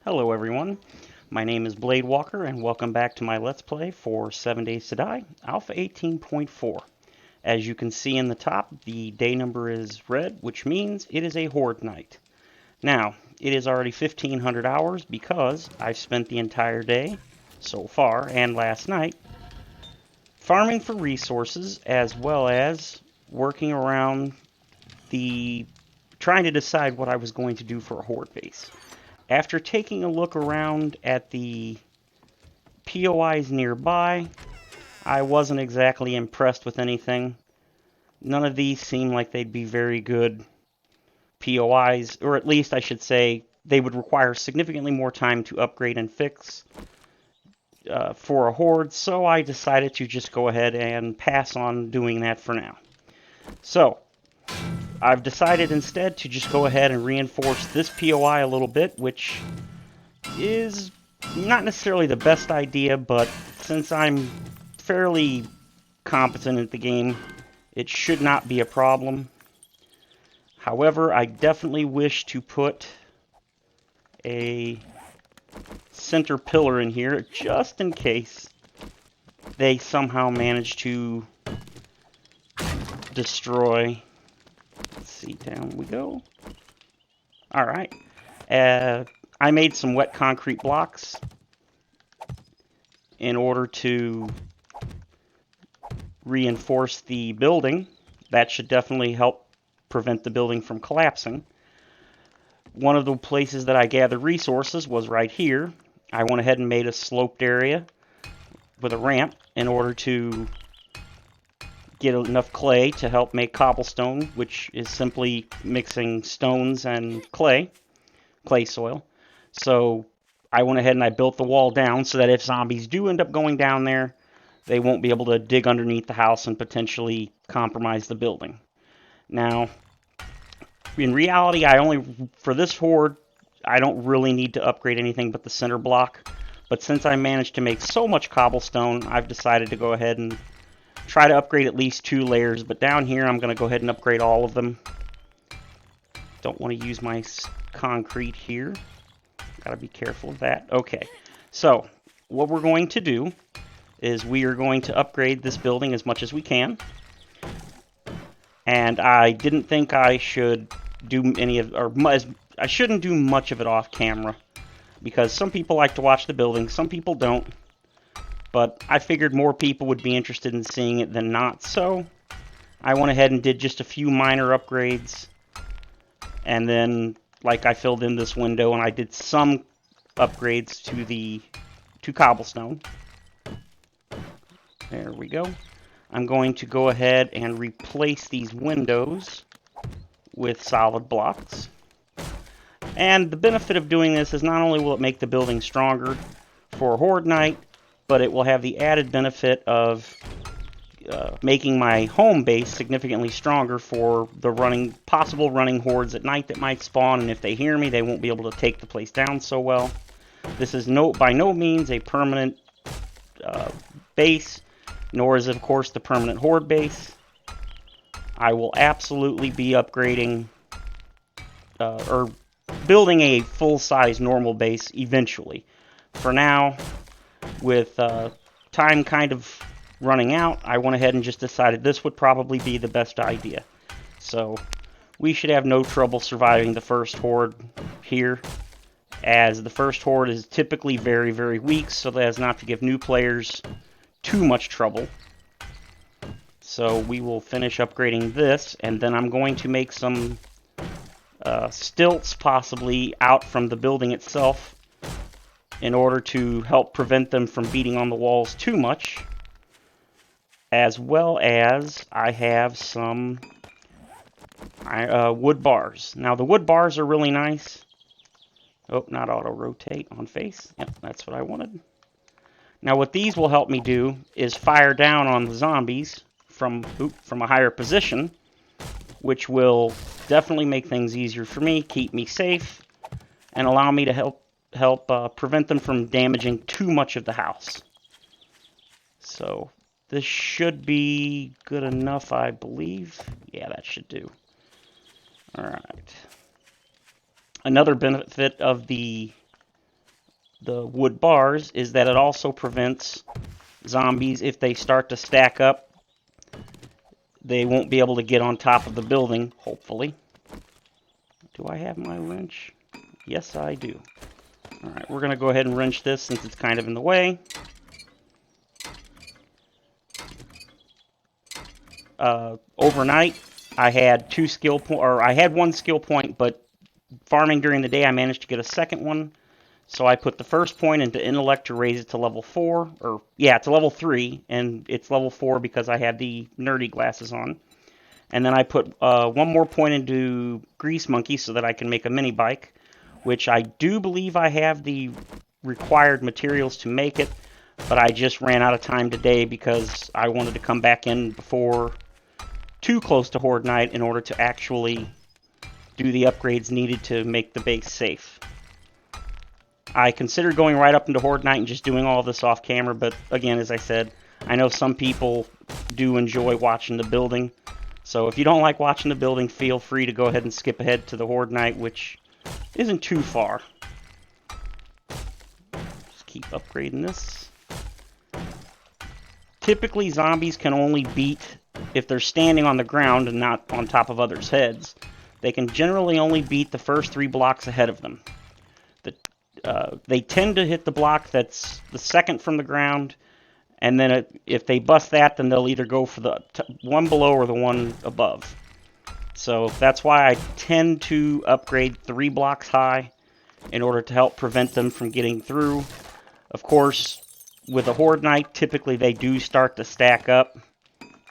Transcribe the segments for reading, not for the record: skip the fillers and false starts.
Hello everyone, my name is Blade Walker and welcome back to my Let's Play for 7 Days to Die, Alpha 18.4. As you can see in the top, the day number is red, which means it is a Horde night. Now, it is already 1500 hours because I've spent the entire day, so far, and last night, farming for resources as well as working around trying to decide what I was going to do for a Horde base. After taking a look around at the POIs nearby, I wasn't exactly impressed with anything. None of these seem like they'd be very good POIs, or at least I should say they would require significantly more time to upgrade and fix for a Horde, so I decided to just go ahead and pass on doing that for now. So, I've decided instead to just go ahead and reinforce this POI a little bit, which is not necessarily the best idea, but since I'm fairly competent at the game, it should not be a problem. However, I definitely wish to put a center pillar in here just in case they somehow manage to destroy. Let's see, down we go. Alright. I made some wet concrete blocks in order to reinforce the building. That should definitely help prevent the building from collapsing. One of the places that I gathered resources was right here. I went ahead and made a sloped area with a ramp in order to get enough clay to help make cobblestone, which is simply mixing stones and clay soil. So I went ahead and I built the wall down so that if zombies do end up going down there, they won't be able to dig underneath the house and potentially compromise the building. Now, in reality, for this horde, I don't really need to upgrade anything but the center block. But since I managed to make so much cobblestone, I've decided to go ahead and try to upgrade at least 2 layers. But down here, I'm going to go ahead and upgrade all of them. Don't want to use my concrete here. Gotta be careful of that. Okay, so what we're going to do is we are going to upgrade this building as much as we can. And I didn't think I should do I shouldn't do much of it off camera, because some people like to watch the building, some people don't. But I figured more people would be interested in seeing it than not, so I went ahead and did just a few minor upgrades. And then, like, I filled in this window and I did some upgrades to cobblestone. There we go. I'm going to go ahead and replace these windows with solid blocks. And the benefit of doing this is not only will it make the building stronger for Horde Night, but it will have the added benefit of making my home base significantly stronger for the possible running hordes at night that might spawn, and if they hear me, they won't be able to take the place down so well. This is by no means a permanent base, nor is it, of course, the permanent horde base. I will absolutely be upgrading or building a full-size normal base eventually. For now, with time kind of running out, I went ahead and just decided this would probably be the best idea. So we should have no trouble surviving the first horde here, as the first horde is typically very, very weak, so as not to give new players too much trouble. So we will finish upgrading this, and then I'm going to make some stilts possibly out from the building itself in order to help prevent them from beating on the walls too much. As well as I have some wood bars. Now the wood bars are really nice. Oh, not auto rotate on face. Yep, that's what I wanted. Now what these will help me do is fire down on the zombies from a higher position, which will definitely make things easier for me, keep me safe, and allow me to help prevent them from damaging too much of the house. So this should be good enough, I believe. Yeah, that should do. Alright. Another benefit of the the wood bars is that it also prevents zombies, if they start to stack up, they won't be able to get on top of the building, hopefully. Do I have my wrench? Yes, I do. Alright, we're going to go ahead and wrench this since it's kind of in the way. Overnight, I had I had one skill point, but farming during the day, I managed to get a second one. So I put the first point into intellect to raise it to level 4, or yeah, to level 3, and it's level 4 because I have the nerdy glasses on. And then I put one more point into grease monkey so that I can make a mini bike, which I do believe I have the required materials to make it, but I just ran out of time today because I wanted to come back in before too close to Horde night in order to actually do the upgrades needed to make the base safe. I considered going right up into Horde night and just doing all this off camera, but again, as I said, I know some people do enjoy watching the building. So if you don't like watching the building, feel free to go ahead and skip ahead to the Horde night, which isn't too far. Just keep upgrading this. Typically, zombies can only beat if they're standing on the ground and not on top of others' heads. They can generally only beat the first 3 blocks ahead of them. They tend to hit the block that's the second from the ground, and then if they bust that, then they'll either go for the one below or the one above. So that's why I tend to upgrade 3 blocks high in order to help prevent them from getting through. Of course, with a Horde night, typically they do start to stack up,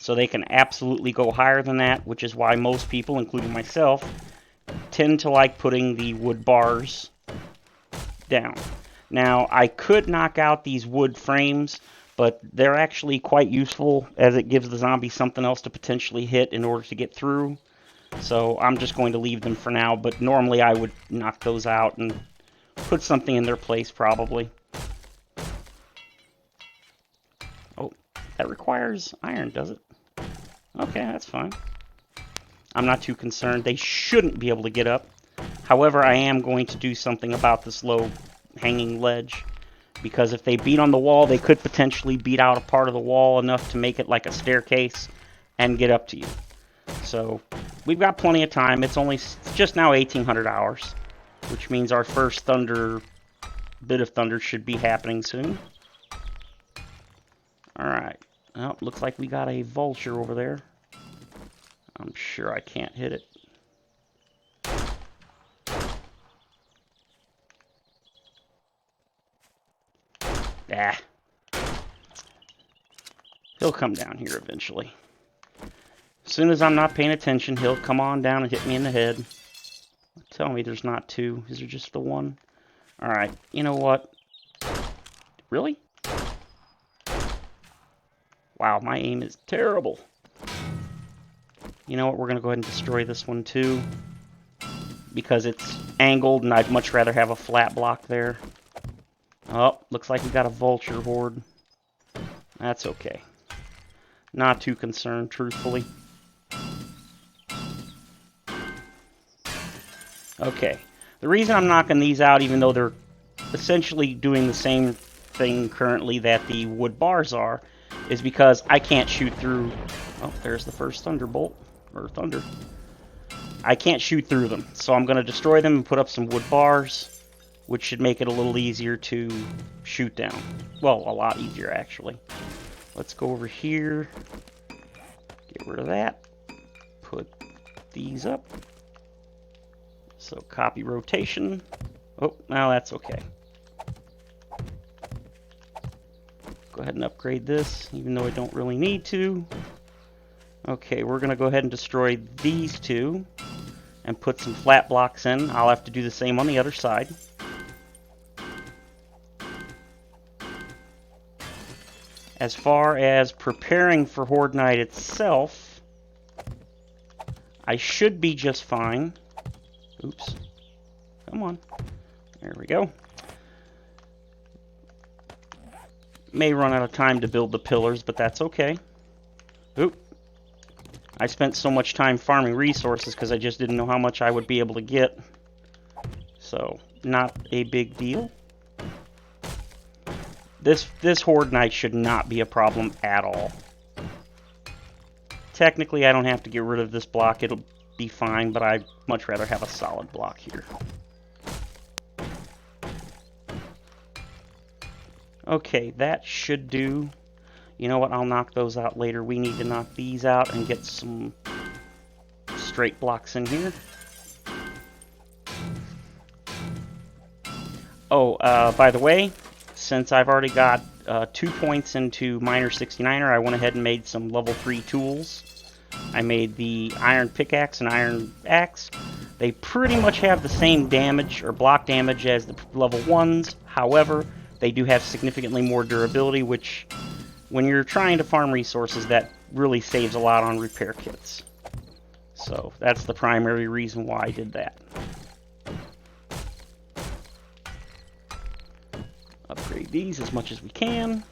so they can absolutely go higher than that, which is why most people, including myself, tend to like putting the wood bars down. Now, I could knock out these wood frames, but they're actually quite useful as it gives the zombie something else to potentially hit in order to get through. So I'm just going to leave them for now, but normally I would knock those out and put something in their place probably. Oh, that requires iron, does it? Okay, that's fine. I'm not too concerned. They shouldn't be able to get up. However, I am going to do something about this low hanging ledge, because if they beat on the wall, they could potentially beat out a part of the wall enough to make it like a staircase and get up to you. So we've got plenty of time. It's just now 1800 hours, which means our first bit of thunder should be happening soon. Alright, well, looks like we got a vulture over there. I'm sure I can't hit it. Ah. He'll come down here eventually. As soon as I'm not paying attention, he'll come on down and hit me in the head. Tell me there's not 2. Is there just the 1? Alright, you know what? Really? Wow, my aim is terrible. You know what? We're going to go ahead and destroy this one too, because it's angled and I'd much rather have a flat block there. Oh, looks like we got a vulture horde. That's okay. Not too concerned, truthfully. Okay. The reason I'm knocking these out, even though they're essentially doing the same thing currently that the wood bars are, is because I can't shoot through... Oh, there's the first thunderbolt. Or thunder. I can't shoot through them, so I'm going to destroy them and put up some wood bars, which should make it a little easier to shoot down. Well, a lot easier, actually. Let's go over here. Get rid of that. Put these up. So, copy rotation. Oh, now that's okay. Go ahead and upgrade this, even though I don't really need to. Okay, we're going to go ahead and destroy these 2 and put some flat blocks in. I'll have to do the same on the other side. As far as preparing for Horde night itself, I should be just fine. Oops. Come on. There we go. May run out of time to build the pillars, but that's okay. Oop. I spent so much time farming resources because I just didn't know how much I would be able to get. So, not a big deal. This Horde Knight should not be a problem at all. Technically, I don't have to get rid of this block. It'll be fine, but I'd much rather have a solid block here. Okay, that should do. You know what? I'll knock those out later. We need to knock these out and get some straight blocks in here. Oh, by the way, since I've already got 2 points into Miner 69er, I went ahead and made some level 3 tools. I made the iron pickaxe and iron axe. They pretty much have the same damage or block damage as the level 1s. However, they do have significantly more durability, which when you're trying to farm resources, that really saves a lot on repair kits. So that's the primary reason why I did that. Upgrade these as much as we can.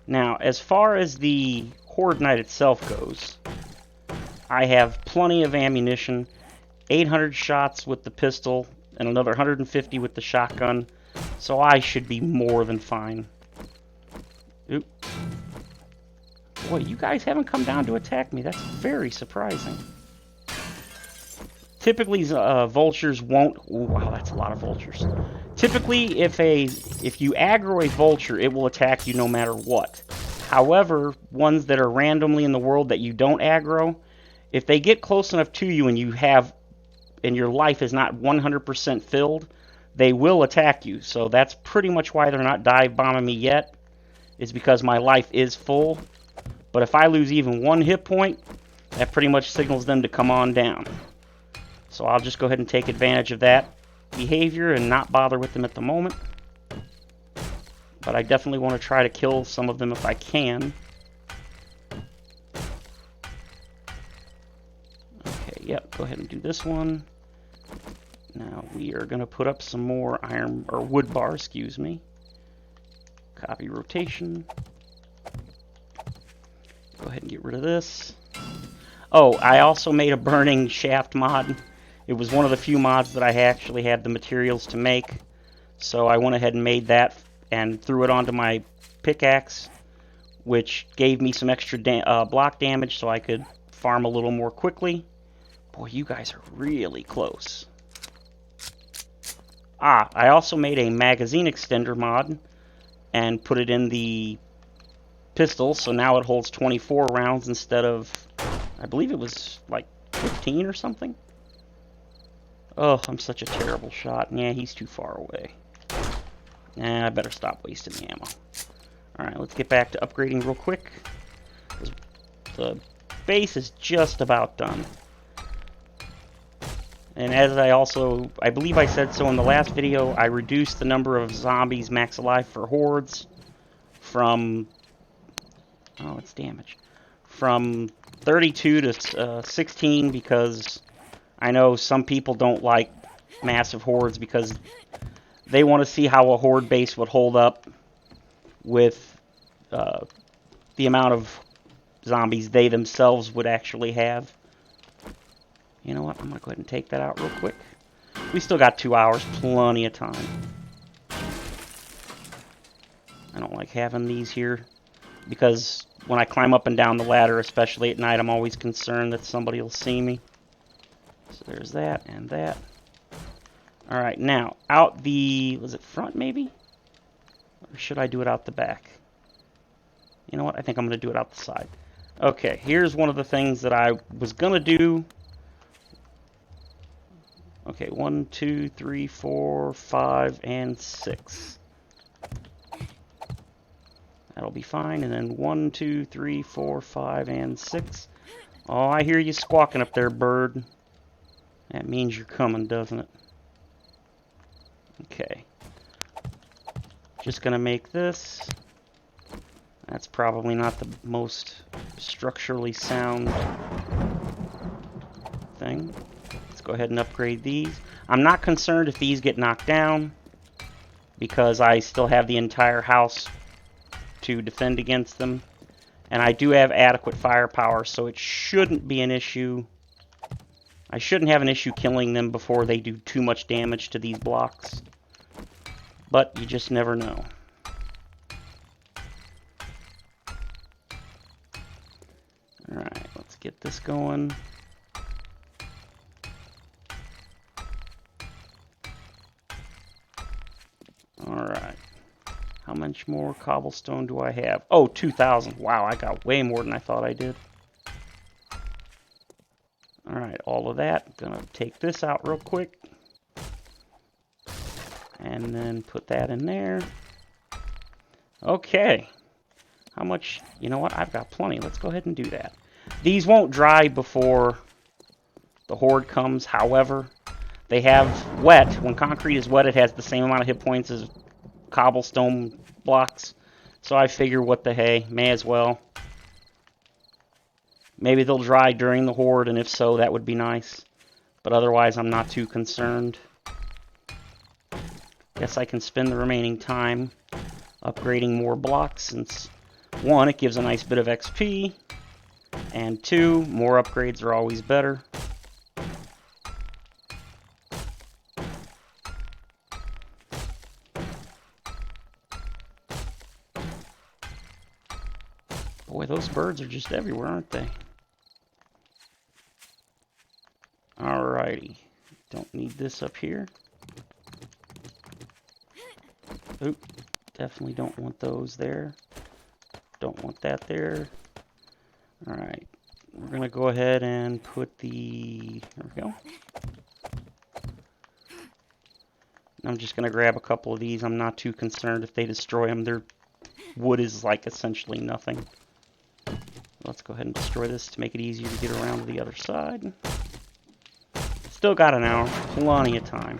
Now, as far as the Horde Knight itself goes, I have plenty of ammunition. 800 shots with the pistol and another 150 with the shotgun, so I should be more than fine. Oop. Boy, you guys haven't come down to attack me. That's very surprising. Typically, vultures won't... Ooh, wow, that's a lot of vultures. Typically, if you aggro a vulture, it will attack you no matter what. However, ones that are randomly in the world that you don't aggro, if they get close enough to you and your life is not 100% filled, they will attack you. So that's pretty much why they're not dive bombing me yet, is because my life is full. But if I lose even 1 hit point, that pretty much signals them to come on down. So I'll just go ahead and take advantage of that behavior and not bother with them at the moment. But I definitely want to try to kill some of them if I can. Okay, yep, go ahead and do this one. Now we are going to put up some more iron, or wood bar, excuse me. Copy rotation. Go ahead and get rid of this. Oh, I also made a burning shaft mod. It was one of the few mods that I actually had the materials to make. So I went ahead and made that and threw it onto my pickaxe, which gave me some extra block damage so I could farm a little more quickly. Boy, you guys are really close. Ah, I also made a magazine extender mod and put it in the pistol, so now it holds 24 rounds instead of, I believe it was like 15 or something. Oh, I'm such a terrible shot. Yeah, he's too far away. Nah, I better stop wasting the ammo. Alright, let's get back to upgrading real quick. The base is just about done. And as I believe I said so in the last video, I reduced the number of zombies max alive for hordes from, oh, it's damage, from 32 to 16 because I know some people don't like massive hordes because they want to see how a horde base would hold up with the amount of zombies they themselves would actually have. You know what? I'm going to go ahead and take that out real quick. We still got 2 hours, plenty of time. I don't like having these here because when I climb up and down the ladder, especially at night, I'm always concerned that somebody will see me. So there's that and that. Alright, now, out the, was it front maybe? Or should I do it out the back? You know what? I think I'm going to do it out the side. Okay, here's one of the things that I was going to do. Okay, 1, 2, 3, 4, 5, and 6. That'll be fine. And then 1, 2, 3, 4, 5, and 6. Oh, I hear you squawking up there, bird. That means you're coming, doesn't it? Okay. Just gonna make this. That's probably not the most structurally sound thing. Let's go ahead and upgrade these. I'm not concerned if these get knocked down because I still have the entire house to defend against them. And I do have adequate firepower, so it shouldn't be an issue I shouldn't have an issue killing them before they do too much damage to these blocks. But you just never know. Alright, let's get this going. Alright. How much more cobblestone do I have? Oh, 2,000. Wow, I got way more than I thought I did. Alright, all of that. Gonna take this out real quick. And then put that in there. Okay. How much? You know what? I've got plenty. Let's go ahead and do that. These won't dry before the Horde comes. However, they have wet. When concrete is wet, it has the same amount of hit points as cobblestone blocks. So I figure, what the hey, may as well. Maybe they'll dry during the Horde, and if so, that would be nice. But otherwise, I'm not too concerned. Guess I can spend the remaining time upgrading more blocks, since 1, it gives a nice bit of XP, and 2, more upgrades are always better. Boy, those birds are just everywhere, aren't they? Alrighty. Don't need this up here. Oop. Definitely don't want those there. Don't want that there. Alright. We're going to go ahead and put the... There we go. I'm just going to grab a couple of these. I'm not too concerned if they destroy them. Their wood is like essentially nothing. Let's go ahead and destroy this to make it easier to get around to the other side. Still got an hour. Plenty of time.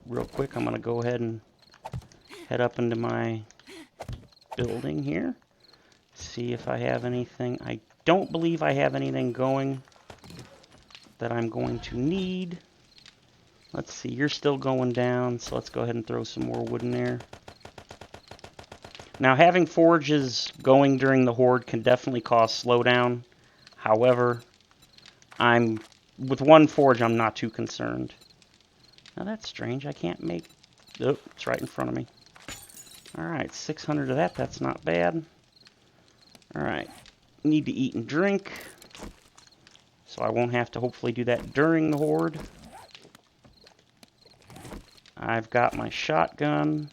Real quick, I'm going to go ahead and head up into my building here. See if I have anything. I don't believe I have anything going that I'm going to need. Let's see, you're still going down, so let's go ahead and throw some more wood in there. Now, having forges going during the Horde can definitely cause slowdown. However, with one forge, I'm not too concerned. Now, that's strange. I can't make... Oh, it's right in front of me. Alright, 600 of that. That's not bad. Alright, need to eat and drink. So I won't have to hopefully do that during the Horde. I've got my shotgun.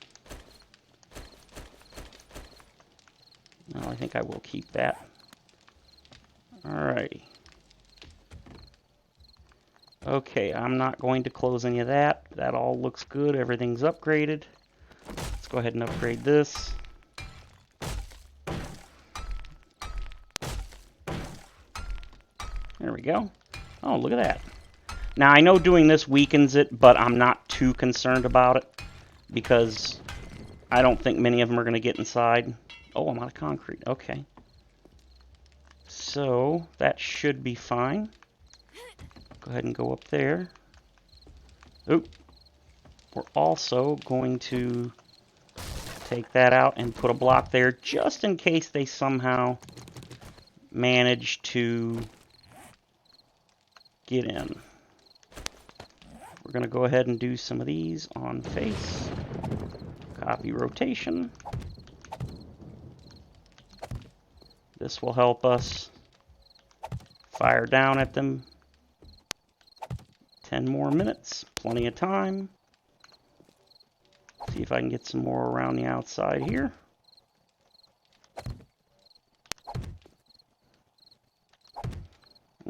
No, I think I will keep that. Alrighty. Okay, I'm not going to close any of that. That all looks good. Everything's upgraded. Let's go ahead and upgrade this. There we go. Oh, look at that. Now, I know doing this weakens it, but I'm not too concerned about it because I don't think many of them are going to get inside. Oh, I'm out of concrete. Okay. So, that should be fine. Go ahead and go up there. Oop. We're also going to take that out and put a block there just in case they somehow manage to get in. We're going to go ahead and do some of these on face. Copy rotation. This will help us fire down at them. 10 more minutes, plenty of time. See if I can get some more around the outside here.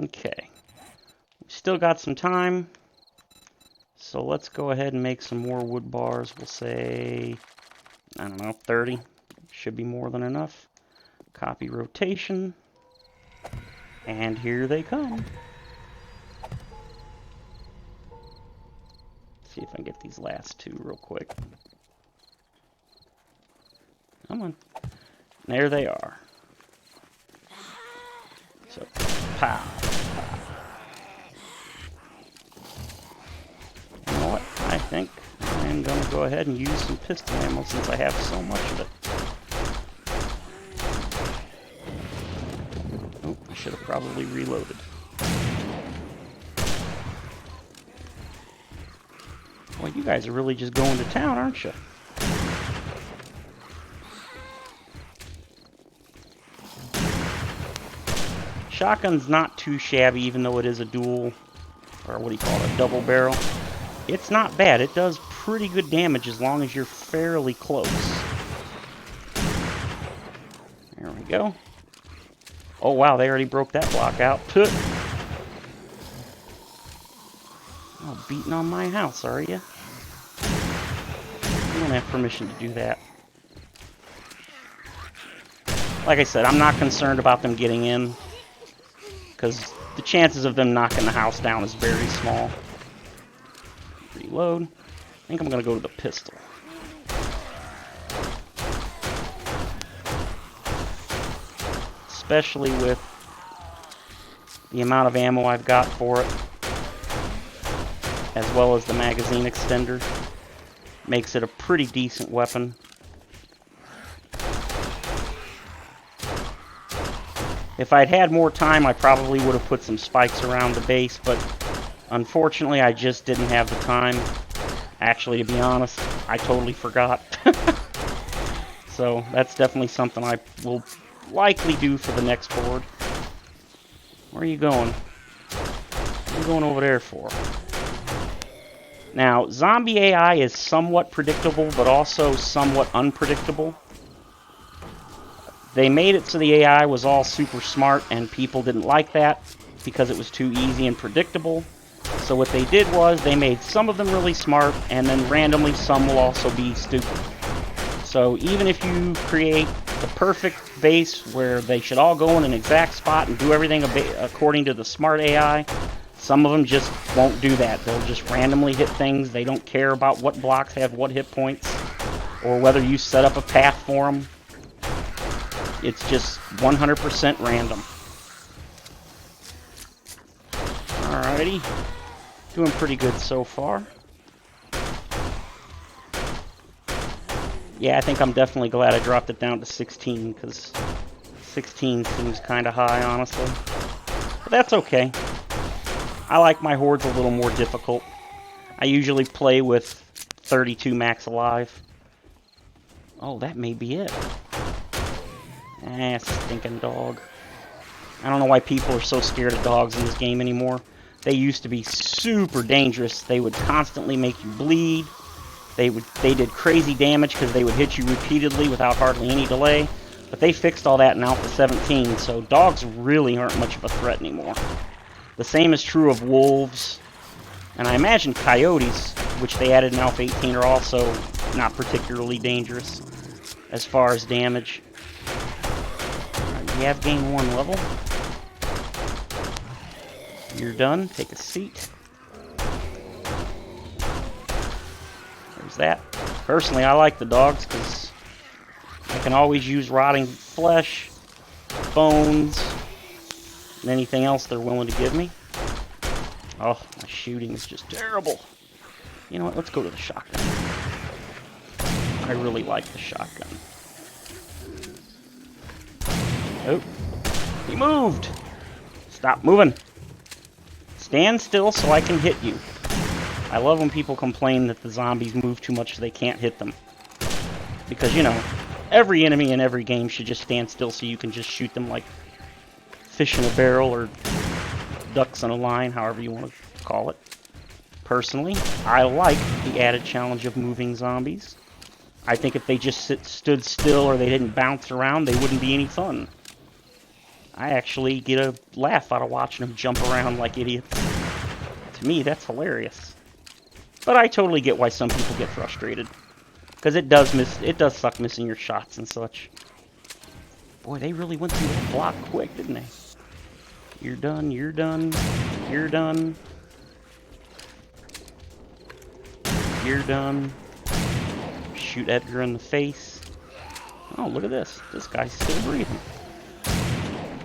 Okay, we've still got some time, so let's go ahead and make some more wood bars. We'll say, I don't know, 30. Should be more than enough. Copy rotation, and here they come. See if I can get these last two real quick. Come on. There they are. So, pow, pow. You know what? I think I'm going to go ahead and use some pistol ammo since I have so much of it. Oh, I should have probably reloaded. Boy, you guys are really just going to town, aren't you? Shotgun's not too shabby, even though it is a dual, or what do you call it, a double barrel. It's not bad. It does pretty good damage as long as you're fairly close. There we go. Oh wow, they already broke that block out. Oh, beating on my house, are you? You don't have permission to do that. Like I said, I'm not concerned about them getting in, because the chances of them knocking the house down is very small. Reload. I think I'm going to go to the pistol. Especially with the amount of ammo I've got for it, as well as the magazine extender. Makes it a pretty decent weapon. If I'd had more time, I probably would have put some spikes around the base, but unfortunately I just didn't have the time. Actually, to be honest, I totally forgot. So that's definitely something I will likely do for the next Horde. Where are you going? What are you going over there for? Now, zombie AI is somewhat predictable, but also somewhat unpredictable. They made it so the AI was all super smart, and people didn't like that because it was too easy and predictable. So what they did was they made some of them really smart, and then randomly some will also be stupid. So even if you create the perfect base where they should all go in an exact spot and do everything according to the smart AI, some of them just won't do that. They'll just randomly hit things. They don't care about what blocks have what hit points or whether you set up a path for them. It's just 100% random. Alrighty. Doing pretty good so far. Yeah, I think I'm definitely glad I dropped it down to 16, because 16 seems kind of high, honestly. But that's okay. I like my hordes a little more difficult. I usually play with 32 max alive. Oh, that may be it. Stinking dog. I don't know why people are so scared of dogs in this game anymore. They used to be super dangerous. They would constantly make you bleed. They did crazy damage because they would hit you repeatedly without hardly any delay. But they fixed all that in Alpha 17, so dogs really aren't much of a threat anymore. The same is true of wolves, and I imagine coyotes, which they added in Alpha 18, are also not particularly dangerous as far as damage. You have gained 1 level. You're done. Take a seat. There's that. Personally, I like the dogs because I can always use rotting flesh, bones, and anything else they're willing to give me. Oh, my shooting is just terrible. You know what? Let's go to the shotgun. I really like the shotgun. Oh, he moved. Stop moving. Stand still so I can hit you. I love when people complain that the zombies move too much so they can't hit them. Because, you know, every enemy in every game should just stand still so you can just shoot them like fish in a barrel or ducks in a line, however you want to call it. Personally, I like the added challenge of moving zombies. I think if they just stood still or they didn't bounce around, they wouldn't be any fun. I actually get a laugh out of watching them jump around like idiots. To me, that's hilarious. But I totally get why some people get frustrated. Because it does suck missing your shots and such. Boy, they really went through that block quick, didn't they? You're done, you're done, you're done. You're done. Shoot Edgar in the face. Oh, look at this. This guy's still breathing.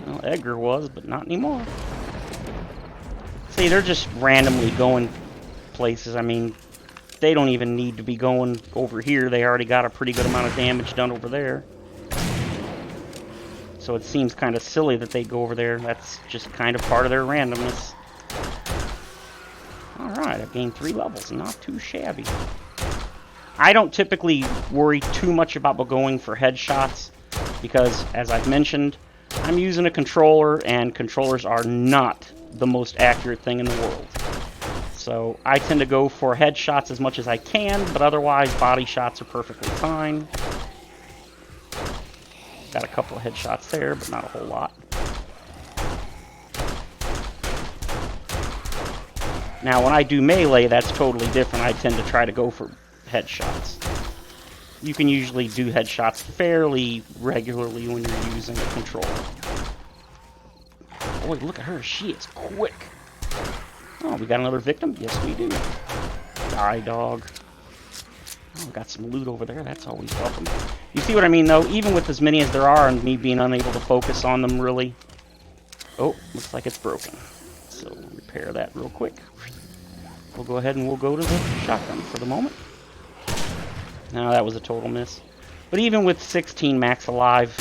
Well, Edgar was, but not anymore. See, they're just randomly going places. I mean, they don't even need to be going over here. They already got a pretty good amount of damage done over there. So it seems kind of silly that they go over there. That's just kind of part of their randomness. Alright, I've gained 3 levels. Not too shabby. I don't typically worry too much about going for headshots because, as I've mentioned, I'm using a controller, and controllers are not the most accurate thing in the world. So I tend to go for headshots as much as I can, but otherwise body shots are perfectly fine. Got a couple of headshots there, but not a whole lot. Now, when I do melee, that's totally different. I tend to try to go for headshots. You can usually do headshots fairly regularly when you're using a controller. Boy, look at her. She is quick. Oh, we got another victim? Yes, we do. Die, dog. Oh, we got some loot over there. That's always welcome. You see what I mean, though? Even with as many as there are and me being unable to focus on them, really. Oh, looks like it's broken. So, repair that real quick. We'll go ahead and we'll go to the shotgun for the moment. No, that was a total miss. But even with 16 max alive,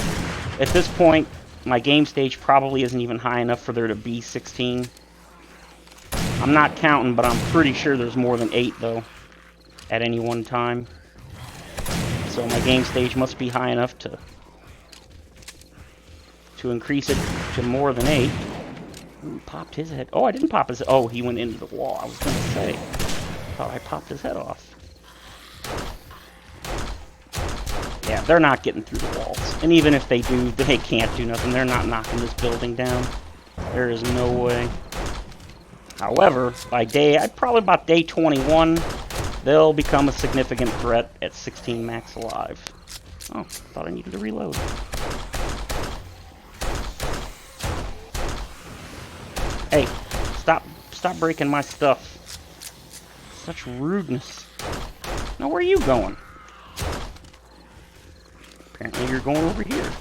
at this point, my game stage probably isn't even high enough for there to be 16. I'm not counting, but I'm pretty sure there's more than 8, though, at any one time. So my game stage must be high enough to increase it to more than 8. Ooh, popped his head. Oh, I didn't pop his head. Oh, he went into the wall. I was going to say. Thought I popped his head off. Yeah, they're not getting through the walls. And even if they do, they can't do nothing. They're not knocking this building down. There is no way. However, by probably about day 21, they'll become a significant threat at 16 max alive. Oh, thought I needed to reload. Hey, stop breaking my stuff. Such rudeness. Now, where are you going? Apparently you're going over here.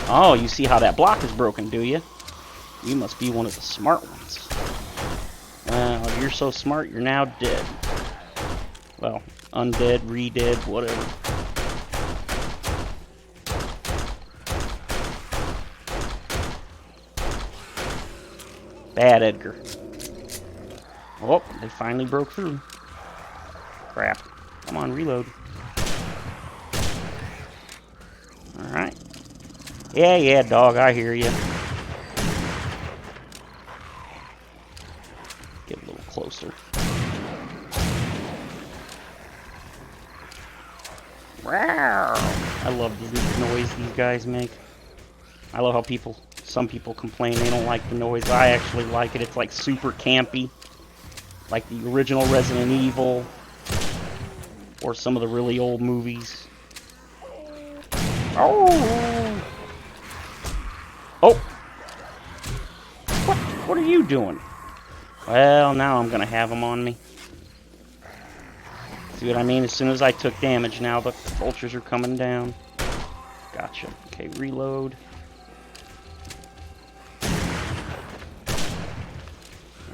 Oh, you see how that block is broken, do you? You must be one of the smart ones. Well, you're so smart, you're now dead. Well, undead, re-dead, whatever. Bad, Edgar. Oh, they finally broke through. Crap. Come on, reload. Alright. Yeah, dog, I hear you. Get a little closer. I love the noise these guys make. I love how some people complain they don't like the noise. I actually like it. It's like super campy. Like the original Resident Evil. Or some of the really old movies. Oh! Oh! What are you doing? Well, now I'm gonna have them on me. See what I mean? As soon as I took damage, now the vultures are coming down. Gotcha. Okay, reload.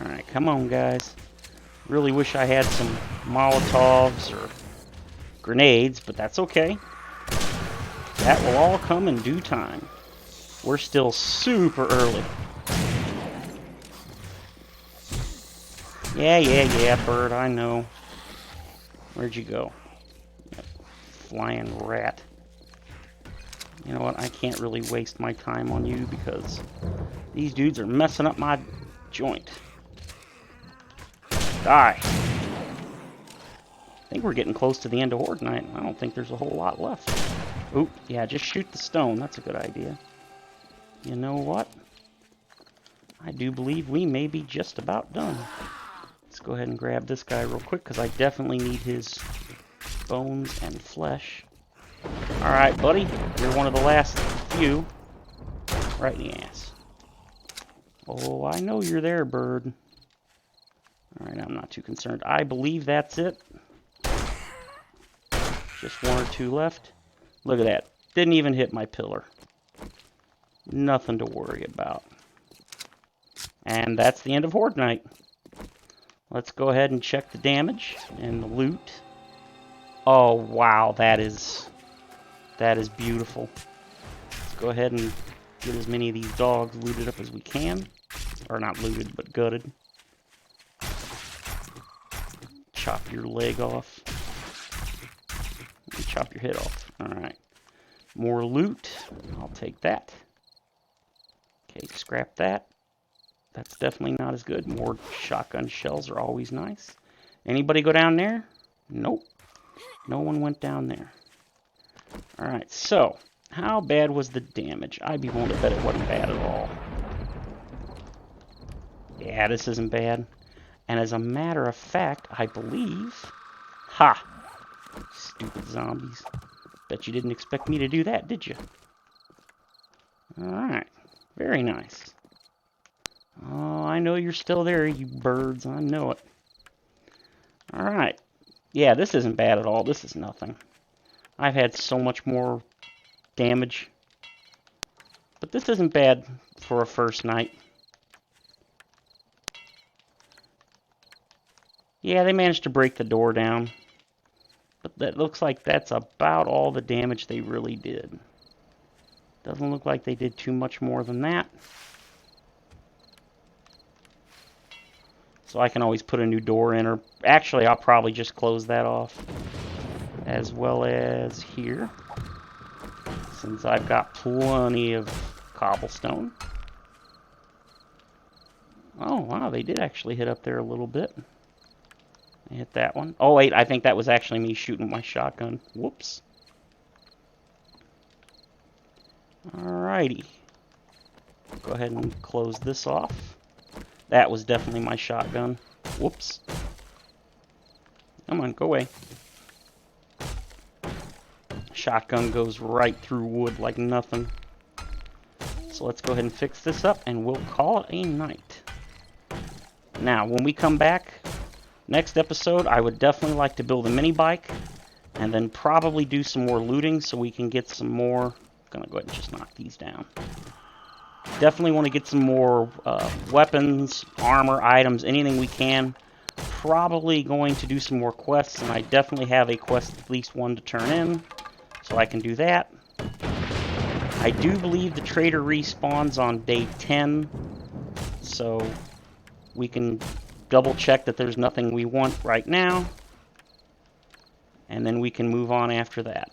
Alright, come on, guys. Really wish I had some Molotovs or grenades, but that's okay. That will all come in due time. We're still super early. Yeah, bird, I know. Where'd you go? That flying rat. You know what? I can't really waste my time on you because these dudes are messing up my joint. Die. I think we're getting close to the end of Horde night. I don't think there's a whole lot left. Oop, yeah, just shoot the stone. That's a good idea. You know what? I do believe we may be just about done. Let's go ahead and grab this guy real quick because I definitely need his bones and flesh. Alright, buddy. You're one of the last few. Right in the ass. Oh, I know you're there, bird. Alright, I'm not too concerned. I believe that's it. Just 1 or 2 left. Look at that. Didn't even hit my pillar. Nothing to worry about. And that's the end of Horde night. Let's go ahead and check the damage and the loot. Oh, wow. That is beautiful. Let's go ahead and Get as many of these dogs looted up as we can. Or not looted, but gutted. Chop your leg off. And chop your head off. Alright. More loot. I'll take that. Okay, scrap that. That's definitely not as good. More shotgun shells are always nice. Anybody go down there? Nope. No one went down there. Alright, so, how bad was the damage? I'd be willing to bet it wasn't bad at all. Yeah, this isn't bad. And as a matter of fact, I believe... Ha! Stupid zombies. Bet you didn't expect me to do that, did you? Alright. Very nice. Oh, I know you're still there, you birds. I know it. Alright. Yeah, this isn't bad at all. This is nothing. I've had so much more damage. But this isn't bad for a first night. Yeah, they managed to break the door down. But that looks like that's about all the damage they really did. Doesn't look like they did too much more than that. So I can always put a new door in, or actually I'll probably just close that off. As well as here. Since I've got plenty of cobblestone. Oh, wow, they did actually hit up there a little bit. They hit that one. Oh, wait, I think that was actually me shooting my shotgun. Whoops. Alrighty. Go ahead and close this off. That was definitely my shotgun. Whoops. Come on, go away. Shotgun goes right through wood like nothing. So let's go ahead and fix this up, and we'll call it a night. Now, when we come back, next episode, I would definitely like to build a mini bike, and then probably do some more looting so we can get some more... I'm gonna go ahead and just knock these down. Definitely want to get some more weapons, armor, items, anything we can. Probably going to do some more quests, and I definitely have a quest, at least one to turn in, so I can do that. I do believe the trader respawns on day 10, so we can double check that there's nothing we want right now, and then we can move on after that.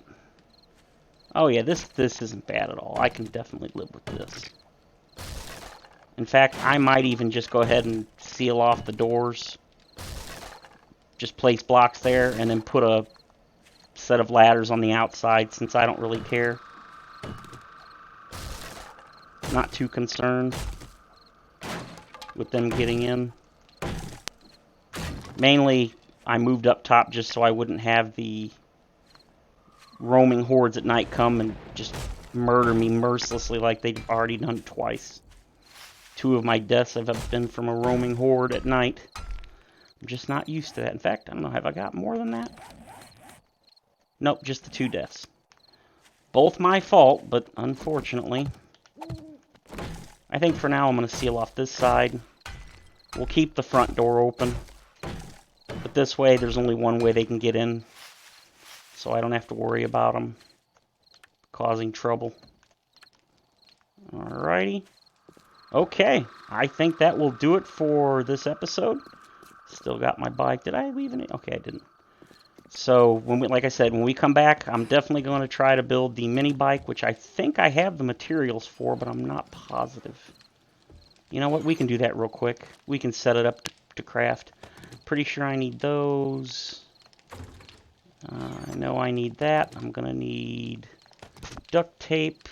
Oh yeah, this isn't bad at all. I can definitely live with this. In fact, I might even just go ahead and seal off the doors. Just place blocks there, and then put a set of ladders on the outside, since I don't really care. Not too concerned with them getting in. Mainly, I moved up top just so I wouldn't have the roaming hordes at night come and just murder me mercilessly like they've already done twice. 2 of my deaths have been from a roaming horde at night. I'm just not used to that. In fact, I don't know, have I got more than that? Nope, just the 2 deaths. Both my fault, but unfortunately. I think for now I'm going to seal off this side. We'll keep the front door open. But this way, there's only one way they can get in. So I don't have to worry about them causing trouble. Alrighty. Okay, I think that will do it for this episode. Still got my bike. Did I leave it? Okay, I didn't. So, like I said, when we come back, I'm definitely going to try to build the mini bike, which I think I have the materials for, but I'm not positive. You know what? We can do that real quick. We can set it up to craft. Pretty sure I need those. I know I need that. I'm going to need duct tape,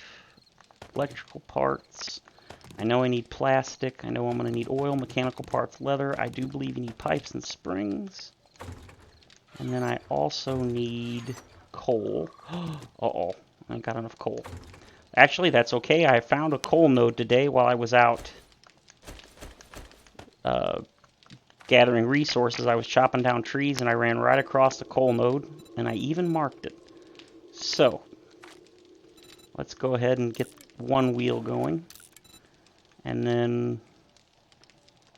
electrical parts. I know I need plastic. I know I'm going to need oil, mechanical parts, leather. I do believe you need pipes and springs. And then I also need coal. Uh-oh, I ain't got enough coal. Actually, that's okay. I found a coal node today while I was out gathering resources. I was chopping down trees, and I ran right across the coal node, and I even marked it. So, let's go ahead and get one wheel going. And then,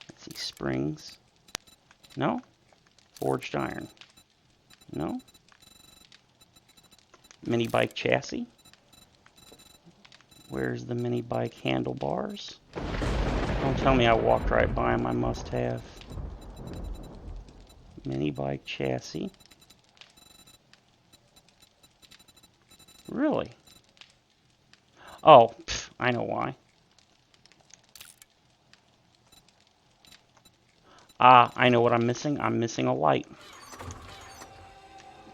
let's see, springs. No? Forged iron. No? Mini bike chassis. Where's the mini bike handlebars? Don't tell me I walked right by them. I must have. Mini bike chassis. Really? Oh, pff, I know why. Ah, I know what I'm missing. I'm missing a light.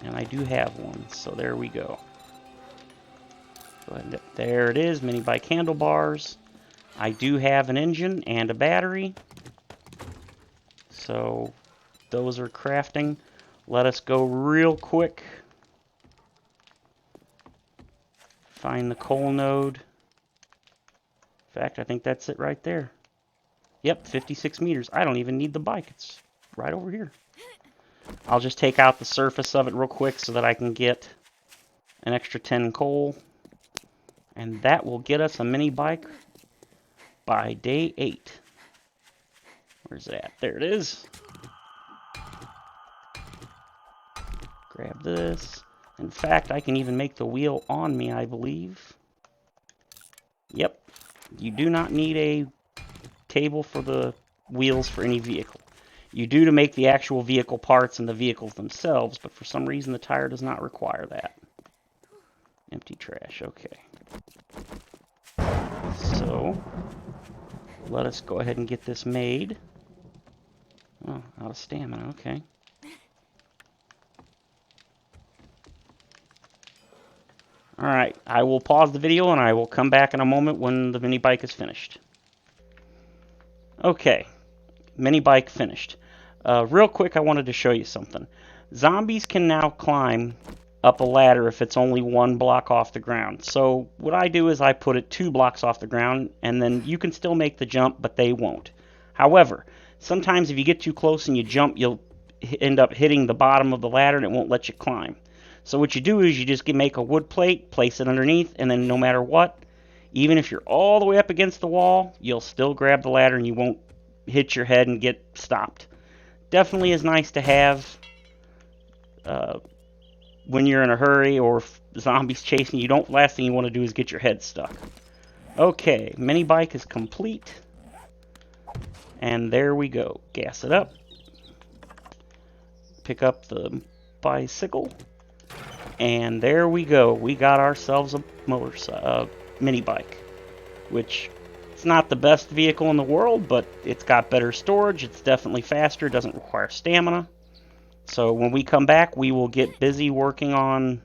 And I do have one, so there we go. Go ahead. There it is, mini bike handlebars. I do have an engine and a battery. So those are crafting. Let us go real quick. Find the coal node. In fact, I think that's it right there. Yep, 56 meters. I don't even need the bike. It's right over here. I'll just take out the surface of it real quick so that I can get an extra 10 coal. And that will get us a mini bike by day 8. Where's it at? There it is. Grab this. In fact, I can even make the wheel on me, I believe. Yep. You do not need a table for the wheels for any vehicle. You do to make the actual vehicle parts and the vehicles themselves, but for some reason the tire does not require that. Empty trash, okay. So, let us go ahead and get this made. Oh, out of stamina, okay. Alright, I will pause the video and I will come back in a moment when the mini bike is finished. Okay, mini bike finished. Real quick, I wanted to show you something. Zombies can now climb up a ladder if it's only 1 block off the ground. So what I do is I put it 2 blocks off the ground, and then you can still make the jump, but they won't. However, sometimes if you get too close and you jump, you'll end up hitting the bottom of the ladder and it won't let you climb. So what you do is you just make a wood plate, place it underneath, and then no matter what, even if you're all the way up against the wall, you'll still grab the ladder and you won't hit your head and get stopped. Definitely is nice to have when you're in a hurry or if zombies chasing you. Last thing you want to do is get your head stuck. Okay, mini bike is complete. And there we go. Gas it up. Pick up the bicycle. And there we go. We got ourselves a mini bike, which it's not the best vehicle in the world, but it's got better storage. It's definitely faster. Doesn't require stamina. So when we come back, we will get busy working on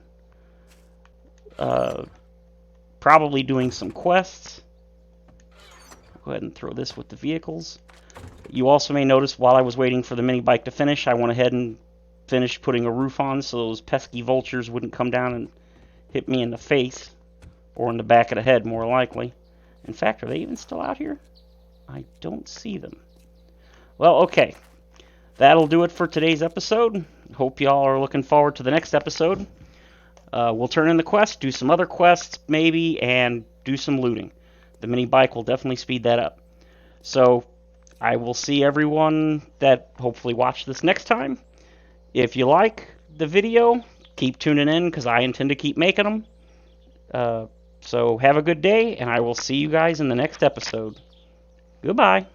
probably doing some quests. Go ahead and throw this with the vehicles. You also may notice while I was waiting for the mini bike to finish, I went ahead and finished putting a roof on so those pesky vultures wouldn't come down and hit me in the face, or in the back of the head more likely. In fact, are they even still out here? I don't see them. Well, okay. That'll do it for today's episode. Hope y'all are looking forward to the next episode. We'll turn in the quest, do some other quests maybe, and do some looting. The mini bike will definitely speed that up. So I will see everyone that hopefully watch this next time. If you like the video, keep tuning in because I intend to keep making them. So have a good day, and I will see you guys in the next episode. Goodbye.